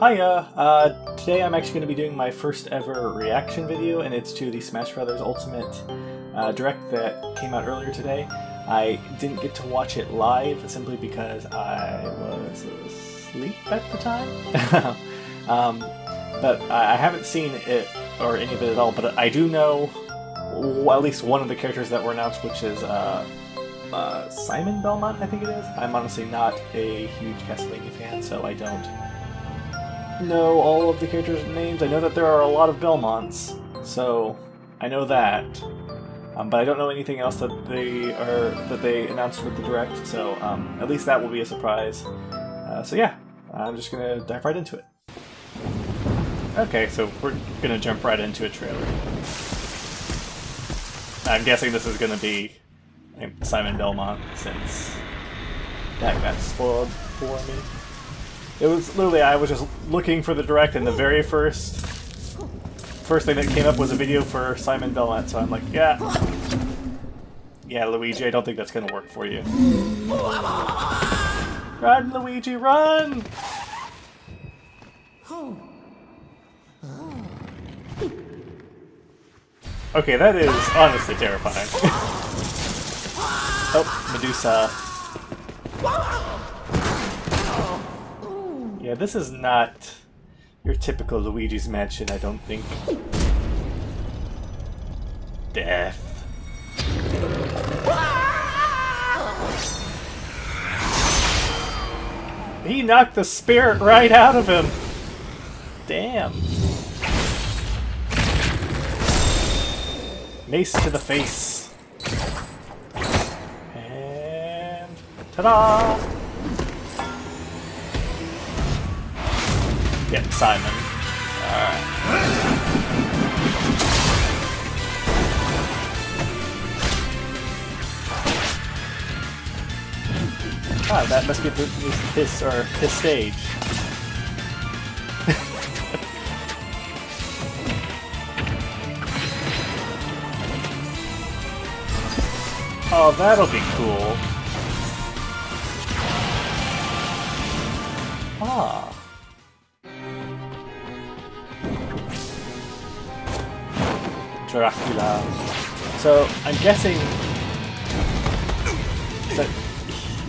Hiya! Today I'm actually going to be doing my first ever reaction video, and it's to the Smash Bros. Ultimate Direct that came out earlier today. I didn't get to watch it live simply because I was asleep at the time. But I haven't seen it, or any of it at all, but I do know at least one of the characters that were announced, which is Simon Belmont, I think it is. I'm honestly not a huge Castlevania fan, so I don't know all of the characters' names. I know that there are a lot of Belmonts, so I know that. But I don't know anything else that they announced with the Direct, so at least that will be a surprise. So yeah, I'm just gonna dive right into it. Okay, so we're gonna jump right into a trailer. I'm guessing this is gonna be Simon Belmont, since that got spoiled for me. It was literally, I was just looking for the Direct, and the very first thing that came up was a video for Simon Belmont, so I'm like, yeah, Luigi, I don't think that's gonna work for you. Run, Luigi, run! Okay, that is honestly terrifying. Oh, Medusa. Yeah, this is not your typical Luigi's Mansion, I don't think. Death. He knocked the spirit right out of him. Damn. Mace to the face. And ta-da! Get Simon. Alright. Ah, that must be his stage. Oh, that'll be cool. Ah. Dracula. So, I'm guessing that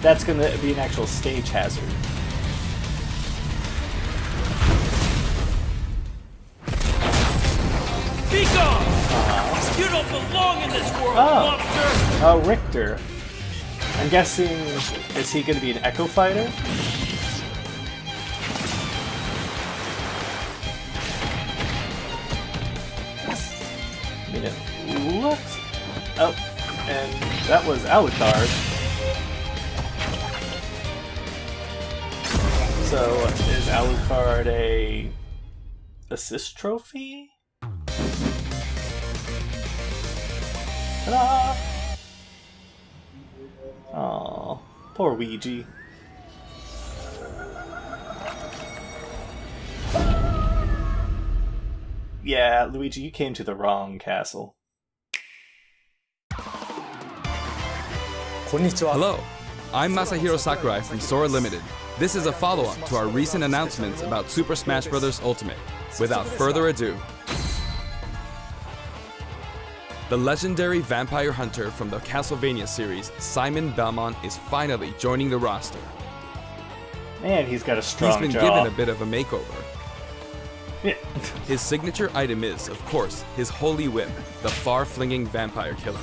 that's going to be an actual stage hazard. Be gone! You don't belong in this world, monster! Oh, Richter. I'm guessing, is he going to be an Echo Fighter? I mean, it looks... Oh, and that was Alucard. So, is Alucard a assist trophy? Ta-da! Aww, poor Ouija. Yeah, Luigi, you came to the wrong castle. Hello, I'm Masahiro Sakurai from Sora Limited. This is a follow-up to our recent announcements about Super Smash Bros. Ultimate. Without further ado, the legendary vampire hunter from the Castlevania series, Simon Belmont, is finally joining the roster. Man, he's got a strong He's been jaw. given a bit of a makeover. Yeah. His signature item is, of course, his holy whip, the far-flinging vampire killer.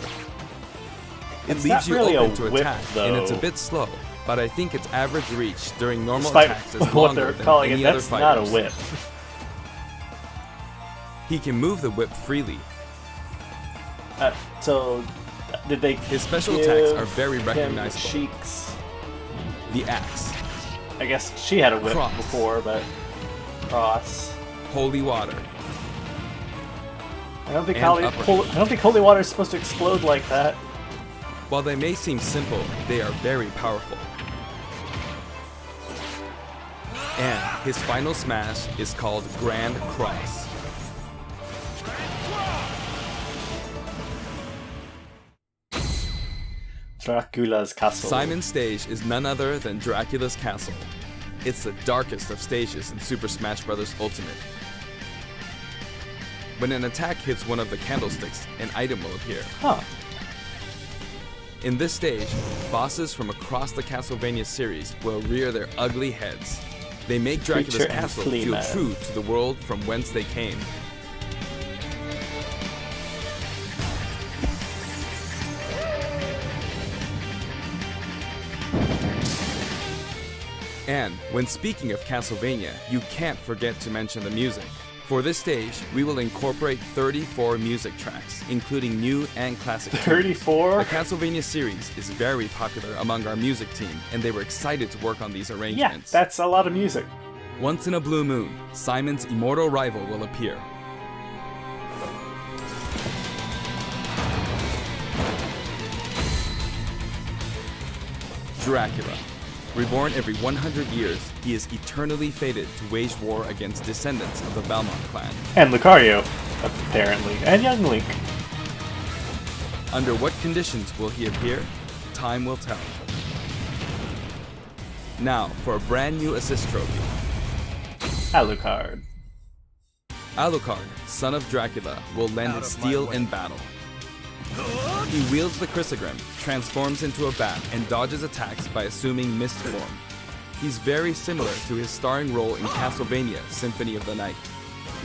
It It's leaves not you really open a to whip, attack, though. and it's a bit slow, but I think its average reach during normal Despite attacks is what longer they're than calling any it, other that's not a fighters. whip. He can move the whip freely. So, did they His special give attacks are very him recognizable. Sheik's... The axe, I guess she had a whip Cross. before, but... Cross. holy water, I don't think And holy water is supposed to explode like that. While they may seem simple, they are very powerful. And his final smash is called Grand Cross. Dracula's castle. Simon's stage is none other than Dracula's castle. It's the darkest of stages in Super Smash Bros. Ultimate. When an attack hits one of the candlesticks, an item will appear. Huh. In this stage, bosses from across the Castlevania series will rear their ugly heads. They make Dracula's Richter and castle Flea feel Man. true to the world from whence they came. And when speaking of Castlevania, you can't forget to mention the music. For this stage, we will incorporate 34 music tracks, including new and classic tunes. 34? The Castlevania series is very popular among our music team, and they were excited to work on these Yeah, arrangements. that's a lot of music. Once in a blue moon, Simon's immortal rival will appear. Dracula. Reborn every 100 years, he is eternally fated to wage war against descendants of the Belmont clan. And Lucario, apparently. And Young Link. Under what conditions will he appear? Time will tell. Now, for a brand new assist trophy. Alucard. Alucard, son of Dracula, will lend his steel in battle. He wields the Chrysogrim, transforms into a bat, and dodges attacks by assuming mist form. He's very similar to his starring role in Castlevania Symphony of the Night.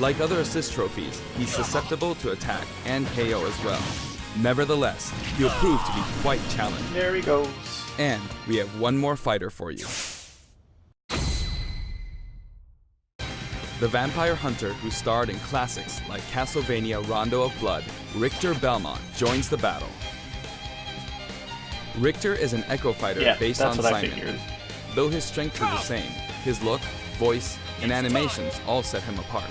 Like other assist trophies, he's susceptible to attack and KO as well. Nevertheless, he'll prove to be quite challenging. There he goes. And we have one more fighter for you. The vampire hunter who starred in classics like Castlevania Rondo of Blood, Richter Belmont, joins the battle. Richter is an echo fighter based on that's what I Simon. figured. Though his strength is the same, his look, voice, and animations all set him apart.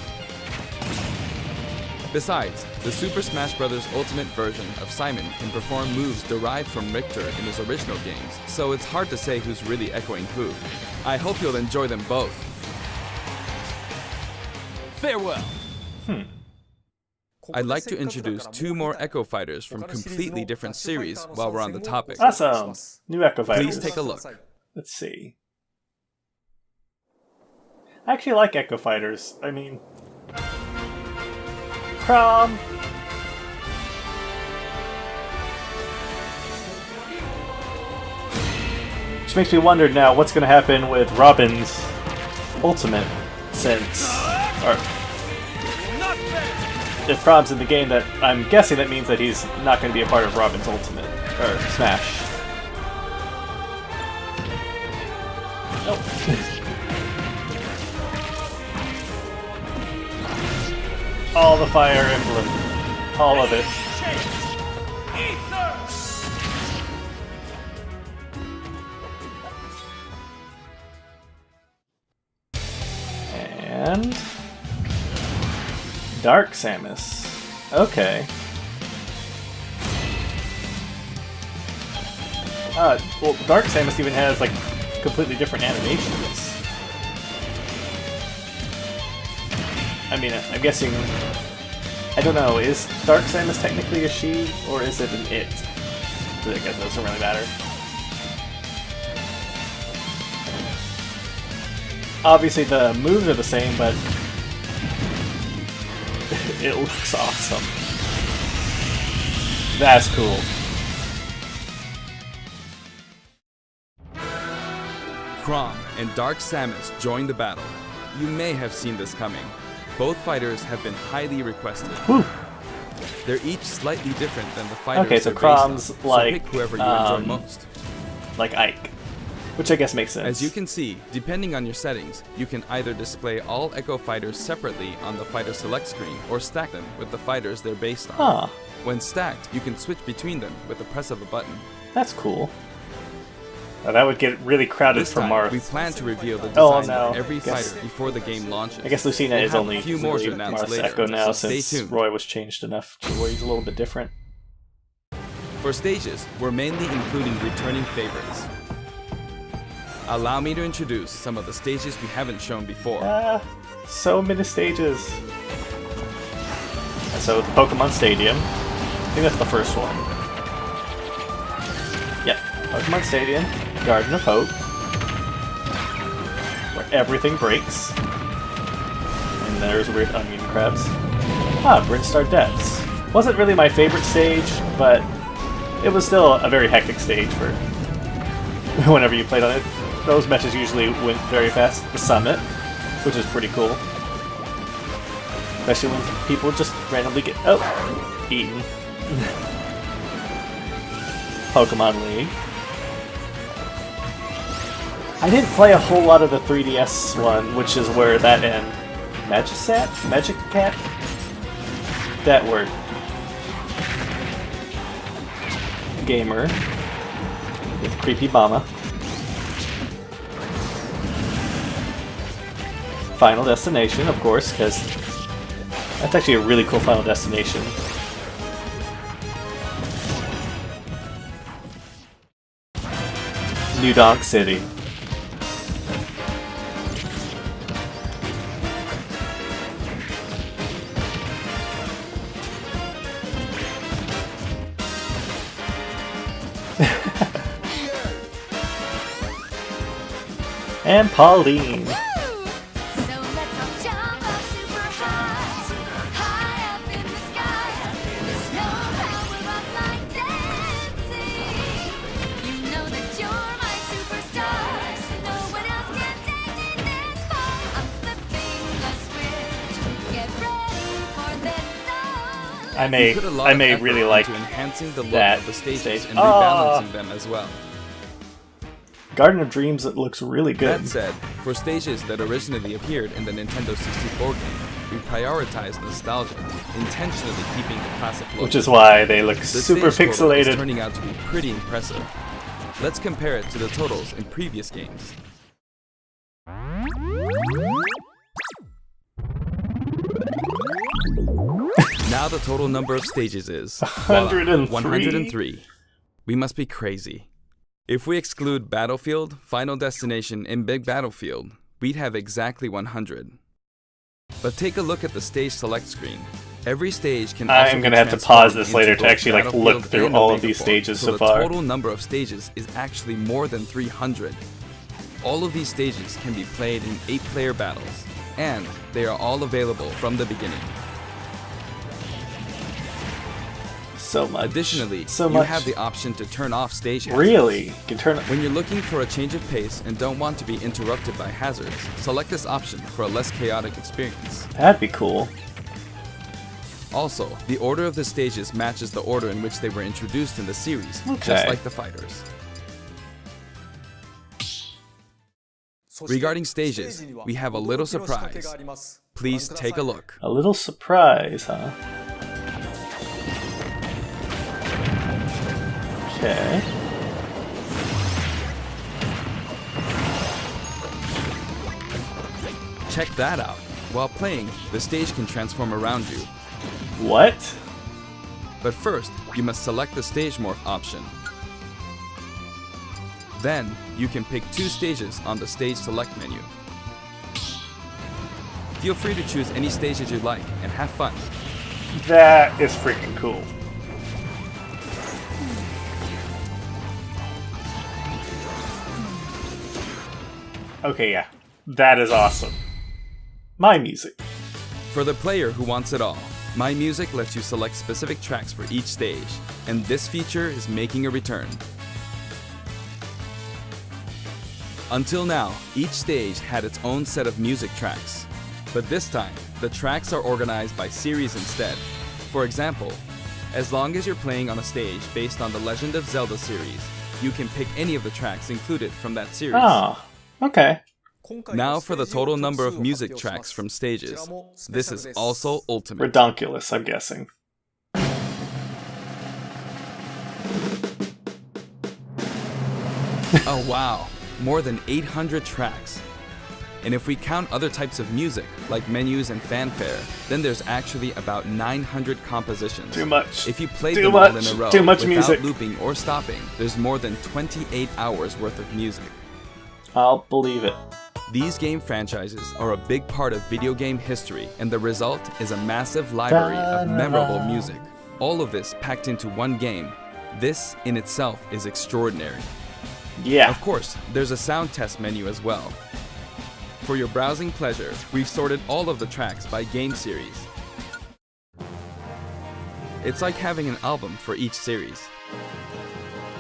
Besides, the Super Smash Bros. Ultimate version of Simon can perform moves derived from Richter in his original games, so it's hard to say who's really echoing who. I hope you'll enjoy them both. Farewell. I'd like to introduce two more Echo Fighters from completely different series while we're on the topic. Awesome. New Echo Fighters. Please take a look. Let's see. I actually like Echo Fighters. I mean... Crom! Which makes me wonder now what's going to happen with Robin's Ultimate, since... Or, if Crom's in the game, that I'm guessing that means that he's not going to be a part of Robin's Ultimate, or Smash. Nope. All the Fire Emblem. All of it. And... Dark Samus. Okay. Well, Dark Samus even has, like, completely different animations. I mean, I'm guessing... I don't know, is Dark Samus technically a she, or is it an it? I guess it doesn't really matter. Obviously the moves are the same, but... it looks awesome. That's cool. Chrom and Dark Samus join the battle. You may have seen this coming. Both fighters have been highly requested. Whew. They're each slightly different than the fighters Okay, so they're based on, Chrom's so like, pick whoever you enjoy most. Like Ike. Which I guess makes sense. As you can see, depending on your settings, you can either display all Echo Fighters separately on the Fighter Select screen, or stack them with the fighters they're based on. Huh. When stacked, you can switch between them with the press of a button. That's cool. Now, that would get really crowded This for time, Marth. we plan to reveal the design no. of every Guess- fighter before the game launches. I guess Lucina We'll is have only a few more to really announce Marth's later, Echo now, so stay since tuned. Roy was changed enough to where he's a little bit different. For stages, we're mainly including returning favorites. Allow me to introduce some of the stages we haven't shown before. So many stages. So the Pokemon Stadium. I think that's the first one. Yep. Pokemon Stadium, Garden of Hope, where everything breaks. And there's weird onion crabs. Ah, Brinstar Depths. Wasn't really my favorite stage, but it was still a very hectic stage for whenever you played on it. Those matches usually went very fast. The Summit, which is pretty cool. Especially when people just randomly get eaten. Pokemon League. I didn't play a whole lot of the 3DS one, which is where that and Magicat? That word. Gamer with Creepy Mama. Final Destination, of course, because that's actually a really cool Final Destination. New Donk City. And Pauline. I may really like enhancing the look that of the stages stage. and rebalancing them as well. Garden of Dreams, it looks really good. That said, for stages that originally appeared in the Nintendo 64 game, we prioritized nostalgia, intentionally keeping the classic look. Which is why they look The super stage total is pixelated. turning out to be pretty impressive. Let's compare it to the totals in previous games. Now the total number of stages is 103. 103. We must be crazy. If we exclude Battlefield, Final Destination, and Big Battlefield, we'd have exactly 100. But take a look at the stage select screen. Every stage can also I'm gonna have to pause this later to actually like look through all of these stages so far. The total number of stages is actually more than 300. All of these stages can be played in 8-player battles, and they are all available from the beginning. So much. Additionally, so you much. have the option to turn off stage hazards. Really? You can turn. When you're looking for a change of pace and don't want to be interrupted by hazards, select this option for a less chaotic experience. That'd be cool. Also, the order of the stages matches the order in which they were introduced in the series, just like the fighters. Regarding stages, we have a little surprise. Please take a look. A little surprise, huh? Okay. Check that out. While playing, the stage can transform around you. What? But first, you must select the stage morph option. Then, you can pick 2 stages on the stage select menu. Feel free to choose any stages you like and have fun. That is freaking cool. Okay, yeah. That is awesome. My music. For the player who wants it all, My Music lets you select specific tracks for each stage, and this feature is making a return. Until now, each stage had its own set of music tracks, but this time, the tracks are organized by series instead. For example, as long as you're playing on a stage based on the Legend of Zelda series, you can pick any of the tracks included from that series. Oh, okay. Now for the total number of music tracks from stages. This is also ultimate. Redonkulous, I'm guessing. Oh wow, more than 800 tracks. And if we count other types of music, like menus and fanfare, then there's actually about 900 compositions. Too much. If you played Too them much. all in a row Too much without music. looping or stopping, there's more than 28 hours worth of music. I'll believe it. These game franchises are a big part of video game history, and the result is a massive library of memorable music. All of this packed into one game. This in itself is extraordinary. Yeah. Of course, there's a sound test menu as well. For your browsing pleasure, we've sorted all of the tracks by game series. It's like having an album for each series.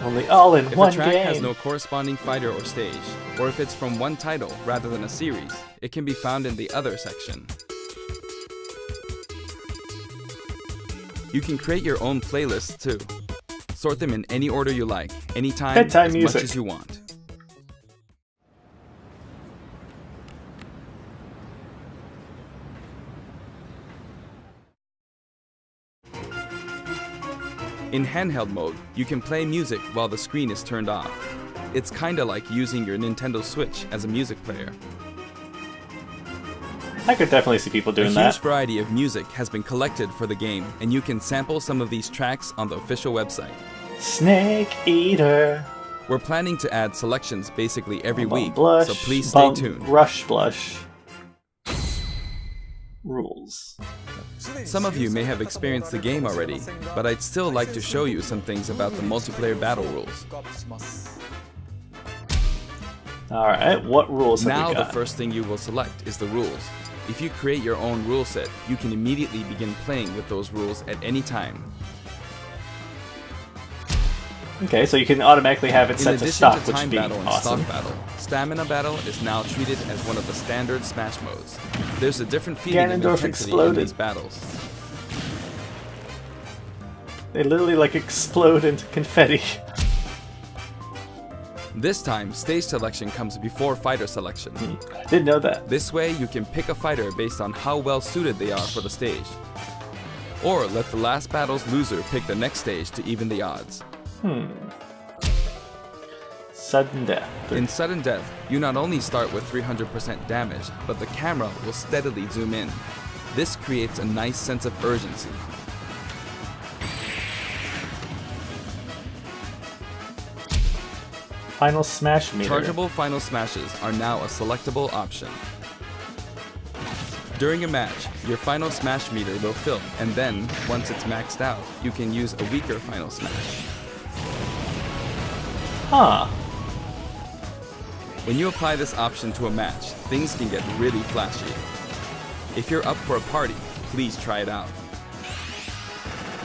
Only all in If one a track game. has no corresponding fighter or stage, or if it's from one title rather than a series, it can be found in the Other section. You can create your own playlists too. Sort them in any order you like, anytime, Bedtime as music. much as you want. In handheld mode, you can play music while the screen is turned off. It's kinda like using your Nintendo Switch as a music player. I could definitely see people doing A that. huge variety of music has been collected for the game, and you can sample some of these tracks on the official website. Snake Eater. We're planning to add selections basically every Bum week, blush, so please stay bum tuned. Rush blush. Rules. Some of you may have experienced the game already, but I'd still like to show you some things about the multiplayer battle rules. Alright, what rules have Now we the got? first thing you will select is the rules. If you create your own rule set, you can immediately begin playing with those rules at any time. Okay, so you can automatically have it In set to addition stock, to which time would be battle and awesome. stock battle, stamina battle is now treated as one of the standard Smash modes. There's a different feeling of Ganondorf intensity exploded. in these battles. They literally like explode into confetti. This time, stage selection comes before fighter selection. I didn't know that. This way, you can pick a fighter based on how well suited they are for the stage. Or let the last battle's loser pick the next stage to even the odds. Sudden death. In sudden death, you not only start with 300% damage, but the camera will steadily zoom in. This creates a nice sense of urgency. Final smash meter. Chargeable final smashes are now a selectable option. During a match, your final smash meter will fill, and then, once it's maxed out, you can use a weaker final smash. Huh. When you apply this option to a match, things can get really flashy. If you're up for a party, please try it out.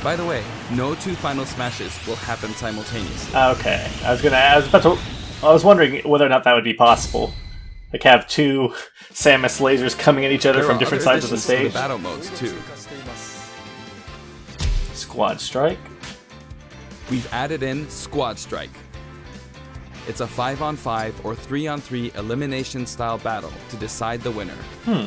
By the way, no two final smashes will happen simultaneously. Okay. I was wondering whether or not that would be possible. Like have two Samus lasers coming at each other There from are different other sides of the additions to stage. the battle modes too. Squad Strike. We've added in Squad Strike. It's a 5-on-5 or 3-on-3 elimination style battle to decide the winner.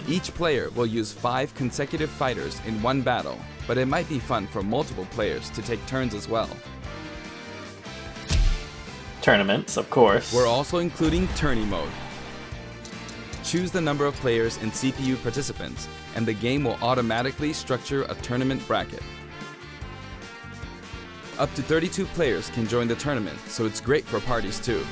Each player will use 5 consecutive fighters in one battle, but it might be fun for multiple players to take turns as well. Tournaments, of course. We're also including Tourney mode. Choose the number of players and CPU participants, and the game will automatically structure a tournament bracket. Up to 32 players can join the tournament, so it's great for parties too.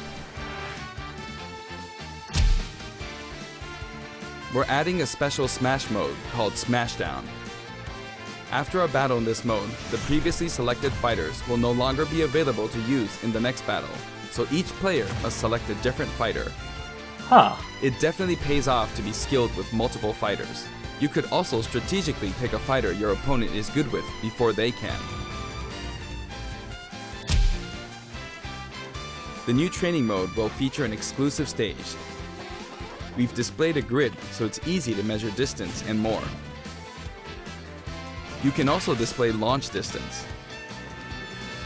We're adding a special Smash mode called Smashdown. After a battle in this mode, the previously selected fighters will no longer be available to use in the next battle, so each player must select a different fighter. Huh. It definitely pays off to be skilled with multiple fighters. You could also strategically pick a fighter your opponent is good with before they can. The new training mode will feature an exclusive stage. We've displayed a grid so it's easy to measure distance and more. You can also display launch distance.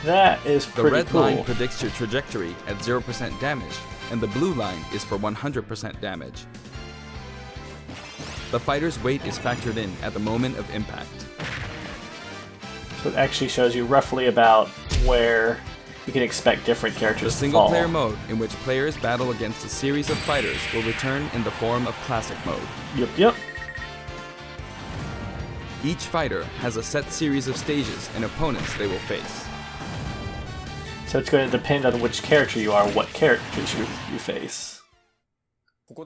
That is The pretty red cool. line predicts your trajectory at 0% damage, and the blue line is for 100% damage. The fighter's weight is factored in at the moment of impact. So it actually shows you roughly about where you can expect different The characters to fall. single-player mode, in which players battle against a series of fighters, will return in the form of Classic mode. Yep. Each fighter has a set series of stages and opponents they will face. So it's going to depend on which character you are, what characters you face.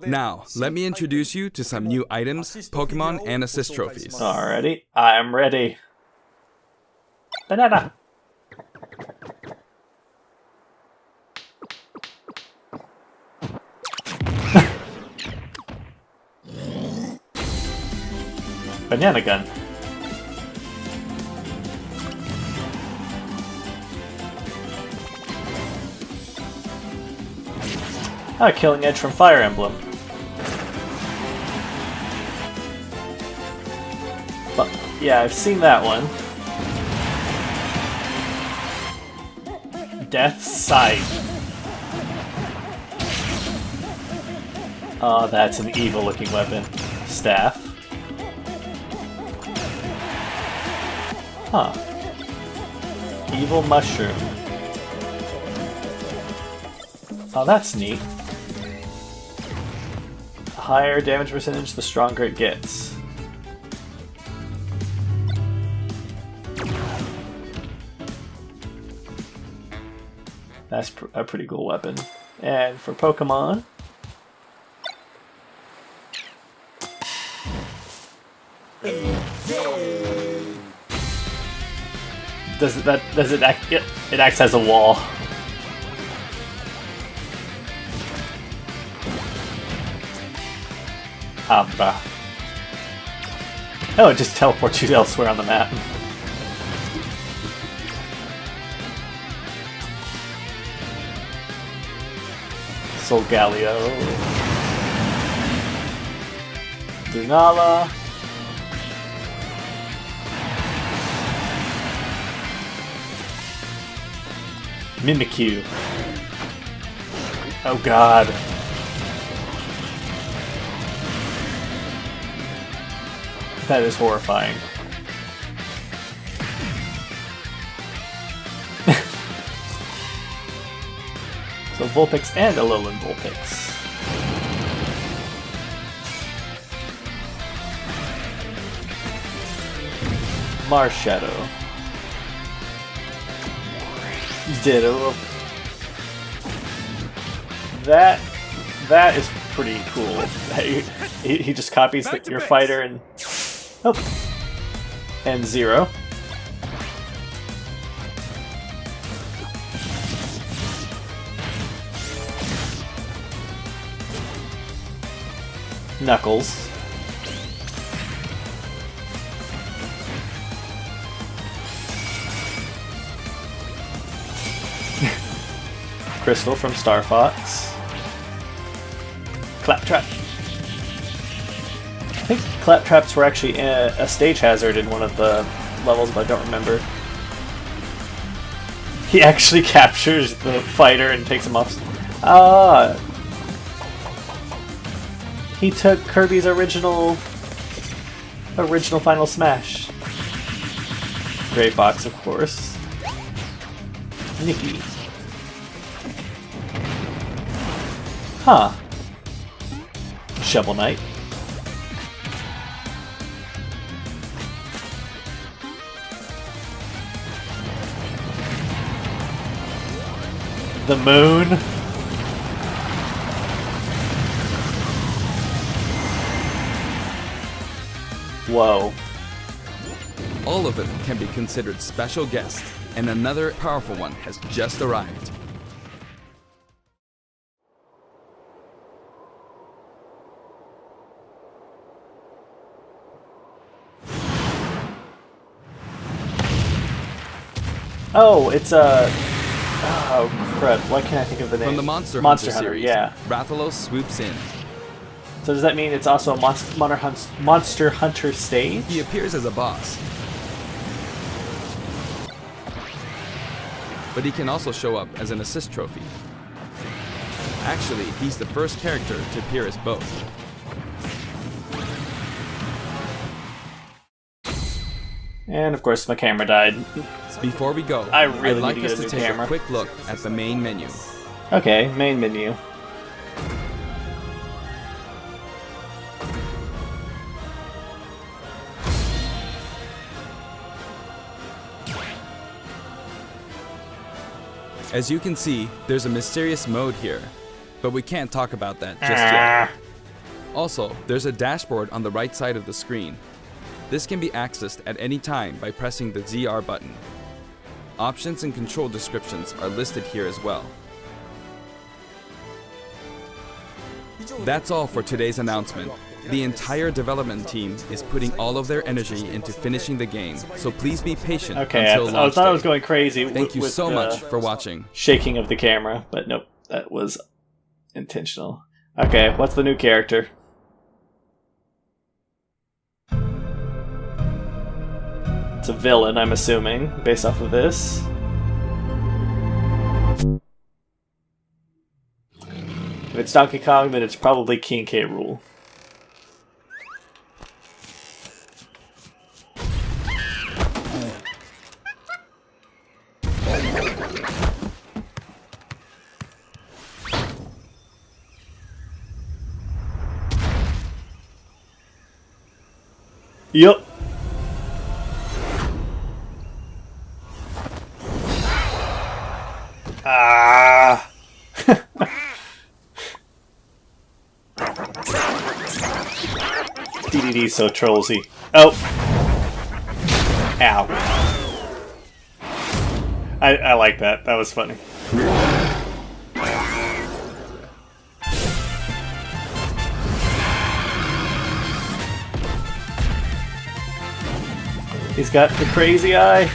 Now, let me introduce you to some new items, Pokemon, and assist trophies. Alrighty, I am ready. Banana! Banana gun. Ah, Killing Edge from Fire Emblem. But, yeah, I've seen that one. Death's Sight. Oh, that's an evil-looking weapon. Staff. Huh. Evil Mushroom. Oh, that's neat. The higher damage percentage, the stronger it gets. That's a pretty cool weapon. And for Pokemon... Does it act? It acts as a wall. Bruh. Oh, it just teleports you elsewhere on the map. Solgaleo. Lunala. Mimikyu. Oh god. That is horrifying. So Vulpix and Alolan Vulpix. Marshadow. Ditto. That is pretty cool. He just copies your fighter and and Zero. Knuckles. Crystal from Star Fox. Claptrap. I think Claptraps were actually a stage hazard in one of the levels, but I don't remember. He actually captures the fighter and takes him off. Ah! He took Kirby's original Final Smash. Gray Fox, of course. Nikki. Huh. Shovel Knight. The moon. Whoa. All of them can be considered special guests, and another powerful one has just arrived. Oh, it's a... Oh, crud. Why can't I think of the name? From the Monster Hunter series, yeah. Rathalos swoops in. So does that mean it's also a Monster Hunter stage? He appears as a boss. But he can also show up as an assist trophy. Actually, he's the first character to appear as both. And of course my camera died. Before we go, I really I'd like need to us get a to new take camera. a quick look at the main menu. Okay, main menu. As you can see, there's a mysterious mode here, but we can't talk about that just yet. Also, there's a dashboard on the right side of the screen. This can be accessed at any time by pressing the ZR button. Options and control descriptions are listed here as well. That's all for today's announcement. The entire development team is putting all of their energy into finishing the game, so please be patient Okay, until I launch thought I day. was going crazy. Thank you with so the much for watching. shaking of the camera, but nope, that was intentional. Okay, what's the new character? It's a villain, I'm assuming, based off of this. If it's Donkey Kong, then it's probably King K. Rool. Yup. Ah. DDD's so trollsy. Oh. Ow. I like that. That was funny. He's got the crazy eye.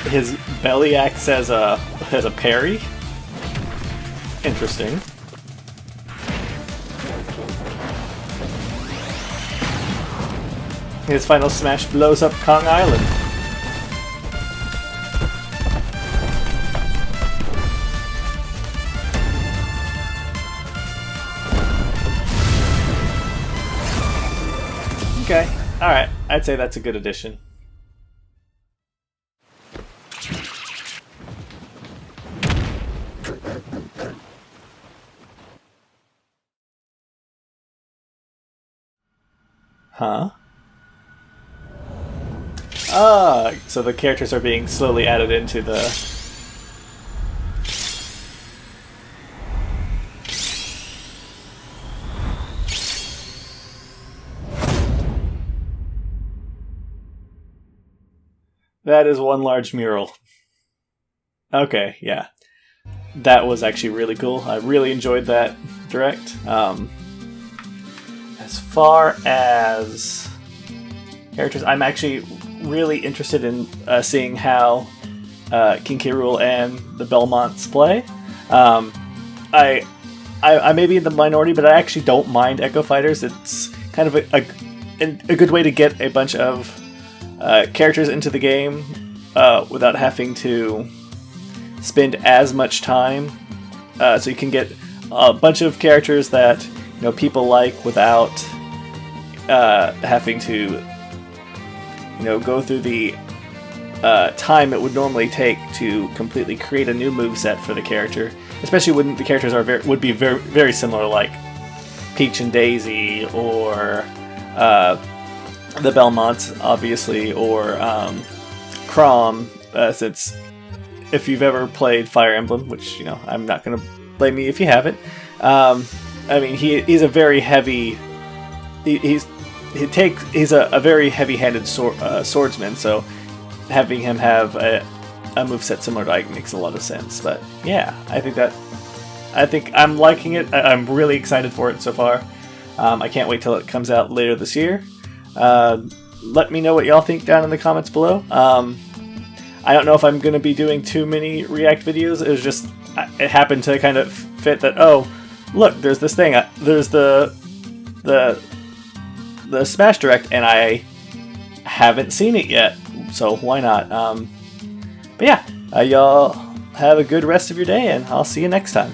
His belly acts as a parry. Interesting. His final smash blows up Kong Island. Okay, alright. I'd say that's a good addition. Huh? Ah, so the characters are being slowly added into the... That is one large mural. Okay, yeah. That was actually really cool. I really enjoyed that direct. As far as characters, I'm actually really interested in seeing how King K. Rool and the Belmonts play. I may be in the minority, but I actually don't mind Echo Fighters. It's kind of a good way to get a bunch of characters into the game without having to spend as much time. So you can get a bunch of characters that people like without having to go through the time it would normally take to completely create a new moveset for the character, especially when the characters would be very, very similar, like Peach and Daisy, or the Belmonts, obviously, or Chrom, since if you've ever played Fire Emblem, which I'm not going to blame you if you haven't. I mean, he's a very heavy. He's a very heavy-handed swordsman, so having him have a moveset similar to Ike makes a lot of sense. But yeah, I think I'm liking it. I'm really excited for it so far. I can't wait till it comes out later this year. Let me know what y'all think down in the comments below. I don't know if I'm going to be doing too many React videos. It happened to kind of fit that, oh, look, there's this thing. There's the Smash Direct, and I haven't seen it yet, so why not? But yeah, y'all have a good rest of your day, and I'll see you next time.